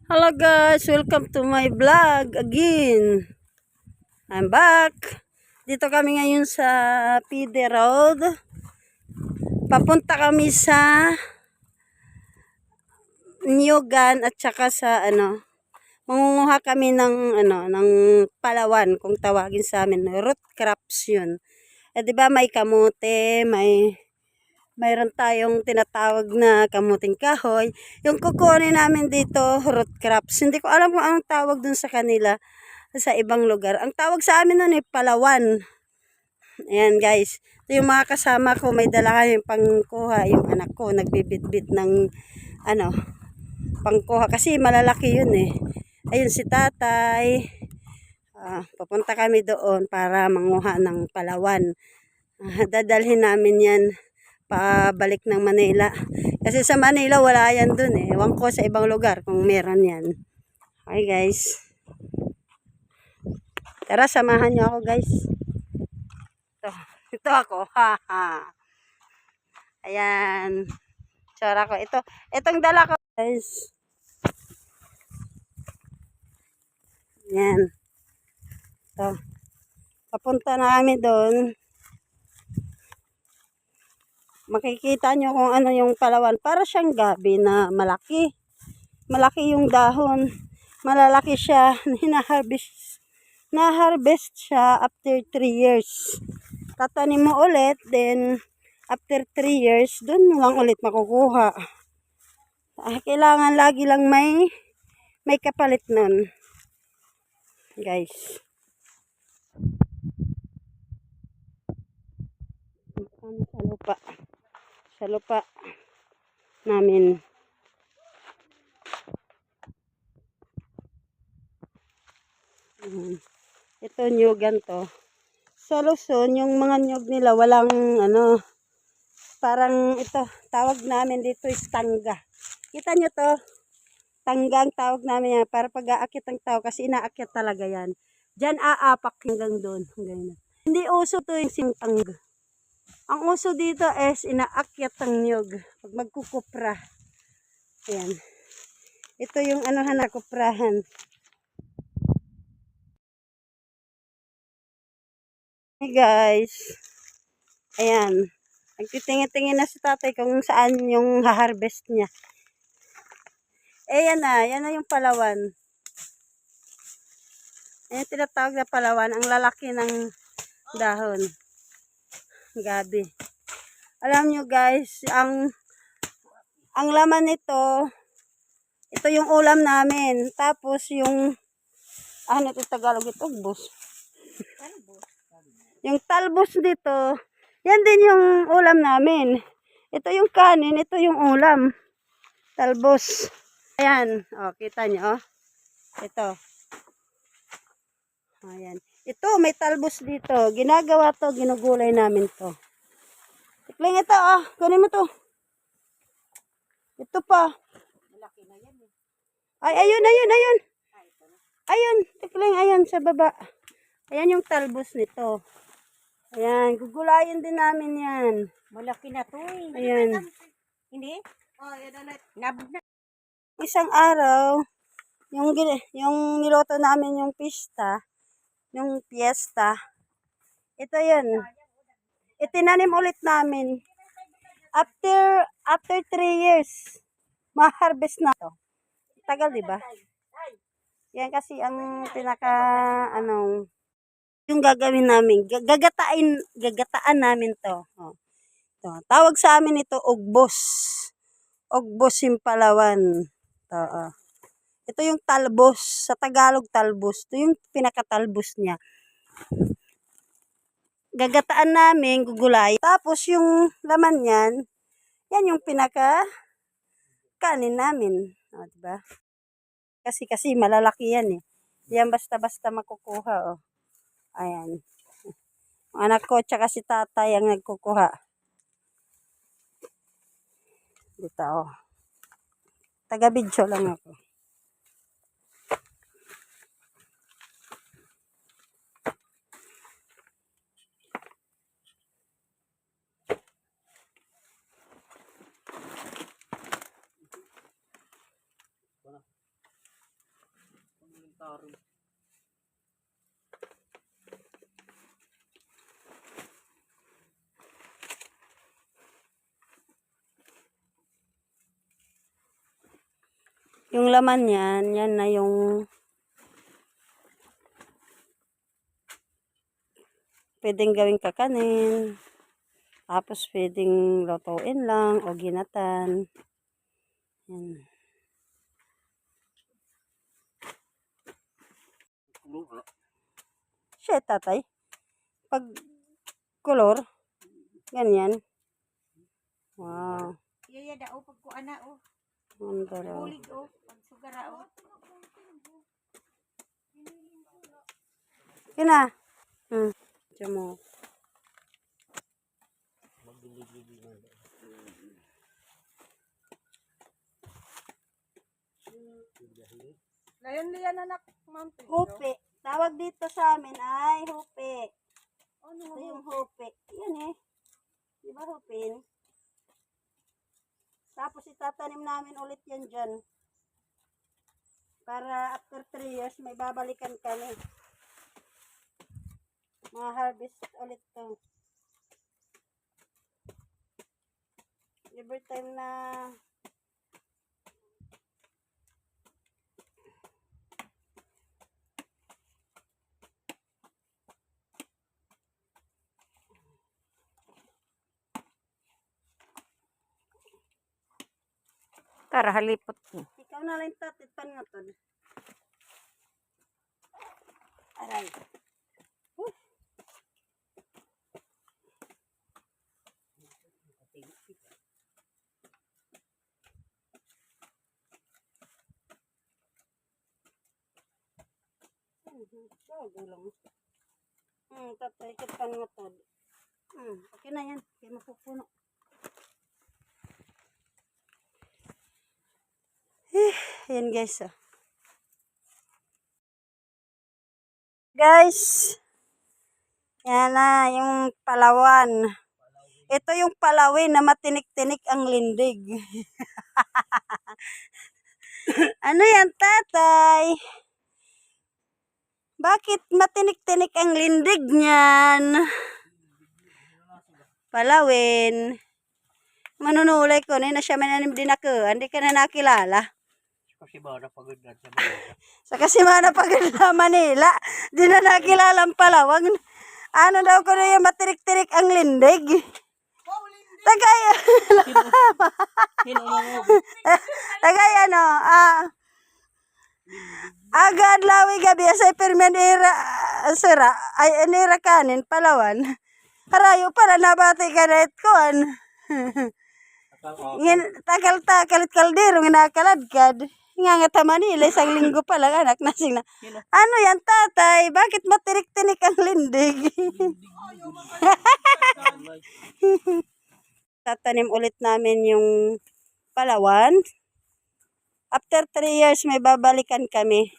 Hello guys, welcome to my vlog again. I'm back. Dito kami ngayon sa PD Road. Papunta kami sa Nyogan at saka sa mangunguha kami ng palawan kung tawagin sa amin, root crops 'yun. Eh 'di ba may kamote, mayroon tayong tinatawag na kamuting kahoy. Yung kukunin namin dito, root crops. Hindi ko alam kung anong tawag dun sa kanila sa ibang lugar. Ang tawag sa amin nun palawan. Ayan guys. Ito yung mga kasama ko. May dala kami pangkuha. Yung anak ko nagbibitbit ng pangkuha. Kasi malalaki yun eh. Ayun si tatay. Papunta kami doon para manguha ng palawan. Dadalhin namin yan pabalik ng Manila. Kasi sa Manila wala yan dun eh. Ewan ko sa ibang lugar kung meron yan. Okay guys. Tara, samahan nyo ako guys. Ito ako. Ha. Ayan. Tsara ko. Itong dala ko guys. Ayan. Ito. Papunta na kami doon. Makikita nyo kung ano yung palawan. Para siyang gabi na malaki. Malaki yung dahon. Malalaki siya. Na-harvest siya after 3 years. Tatanim mo ulit. Then, after 3 years, doon mo lang ulit makukuha. Kailangan lagi lang may kapalit nun. Guys. Sa lupa namin. Ito nyugan to. Sa Luzon, yung mga nyug nila walang parang ito, tawag namin dito is tangga. Kita nyo to? Tangga ang tawag namin yan. Para pag-aakit ang tao kasi inaakyat talaga yan. Diyan aapak hanggang doon. Hindi uso to yung sintangga. Ang uso dito is inaakyat ang niyog. Pag magkukupra. Ayan. Ito yung na kuprahan. Hey guys. Ayan. Nagtitingin-tingin na si tatay kung saan yung ha-harvest niya. Yan na yung palawan. Ayan tinatawag na palawan. Ang lalaki ng dahon. Gabi. Alam nyo guys, ang laman nito, ito yung ulam namin. Tapos yung, ito Tagalog ito, bus. Yung talbos dito, yan din yung ulam namin. Ito yung kanin, ito yung ulam. Talbos. Ayan, kita nyo, Ito. Ayan. Ito, may talbos dito. Ginagawa to, ginugulay namin to. Tikling ito, kunin mo to. Ito pa. Malaki na yan eh. Ayun. Ayun, tikling, ayun sa baba. Ayan yung talbos nito. Ayan, gugulayin din namin yan. Malaki na to eh. Ayan. Hindi? Nabog na. Isang araw, yung niloto namin yung pista, yung fiesta, ito yun. Itinanim ulit namin. After 3 years, ma-harvest na to. Tagal, di ba? Yan kasi ang yung gagawin namin. Gagataan namin to. Ito. Tawag sa amin ito, ugbos. Ugbos yung palawan. Ito, Ito yung talbos. Sa Tagalog, talbos. Ito yung pinakatalbos niya. Gagataan namin, gugulay. Tapos yung laman yan, yan yung kanin namin. Diba? Kasi malalaki yan eh. Yan basta-basta makukuha. Ayan. Ang anak ko tsaka si tatay ang nagkukuha. Dito Taga-video lang ako. Yung laman yan, yan na yung pwedeng gawing kakanin. Tapos pwedeng lutuin lang o ginatan. Yan. Siya, tatay. Pag color, ganyan. Wow. Iya da o pag ko ana o. Ang daraw. Bulig o, pag sugara o. Yun na. Diyan mo. Layon-liyan anak, ma'am. Hupe. Tawag dito sa amin ay hupe. Ito yung hupe. Yan eh. Di ba hupin? Tapos itatanim namin ulit yan dyan. Para after 3 years may babalikan kami. Ma-harvest ulit to. Every time na Tara, halipot mo. ikaw na lang tatitpan nga to. Aray. Bago lang. Tatay, kitpan nga to. Okay na yan. Okay, mapupuno. Yan guys. Guys. Yan na yung palawan. Ito yung palawin na matinik-tinik ang lindig. Ano yan, tatay? Bakit matinik-tinik ang lindig niyan? Palawin. Manunulay ko na siya mananim din ako. Hindi ka na nakilala. Sa Kasimana pagod na Manila. Di na nakilala ang palawag. Ano daw ko na yung matirik-tirik ang lindig. Tagay. Tagay ano. Agad lawi gabi sa permen ira sira ay nira kanin palawan. Harayo pala nabati ka na itkuan. Takal-takalit kaldero nga nakaladkad. Nga nga ta Manila, isang linggo pa lang anak nasing na. Ano yan tatay? Bakit matirik-tinik ang lindig? Tatanim ulit namin yung palawan. After 3 years may babalikan kami.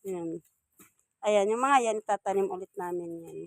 Yan. Ayan, yung mga yan tatanim ulit namin yan.